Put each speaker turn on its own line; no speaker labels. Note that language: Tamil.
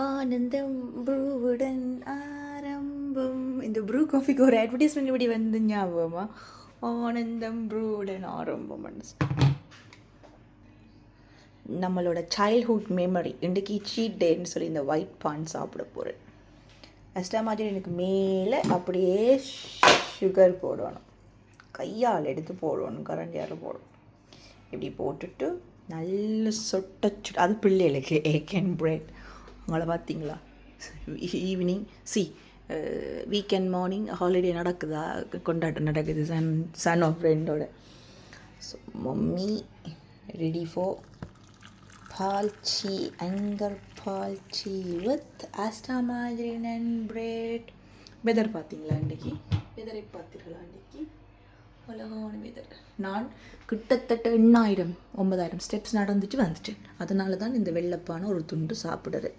ஆனந்தம் ப்ரூவுடன் ஆரம்பம். இந்த ப்ரூ காஃபிக்கு ஒரு அட்வர்டைஸ்மெண்ட் இப்படி வந்து ஞாபகமா? ஆனந்தம் ப்ரூவுடன் ஆரம்பம். நம்மளோட சைல்ட்ஹுட் மெமரி. இன்றைக்கி சீட் டேன்னு சொல்லி இந்த ஒயிட் பான் சாப்பிட போகிறேன். ஃபஸ்ட்டாக மாதிரி எனக்கு மேலே அப்படியே சுகர் போடணும், கையால் எடுத்து போடணும், கரண்டியால் போடணும். இப்படி போட்டுட்டு நல்ல சொட்ட அது பிள்ளைகளுக்கு எக் அண்ட் பிரெட். அவங்கள பார்த்தீங்களா ஈவினிங் வீக்கெண்ட் மார்னிங் ஹாலிடே நடக்குதா, கொண்டாட்டம் நடக்குது சன் ஆஃப் ஃப்ரெண்டோட. ஸோ மம்மி ரெடி ஃபார் பால்ச்சி, அங்கர் பால்ச்சி with Asda margarine and bread. Weather பார்த்தீங்களா இன்றைக்கி? வெதரை பார்த்தீர்களா இன்றைக்கி? அழகான வெதர். நான் கிட்டத்தட்ட 8,000 9,000 ஸ்டெப்ஸ் நடந்துட்டு வந்துட்டேன். அதனால தான் இந்த வெள்ளப்பான ஒரு துண்டு சாப்பிடுறேன்.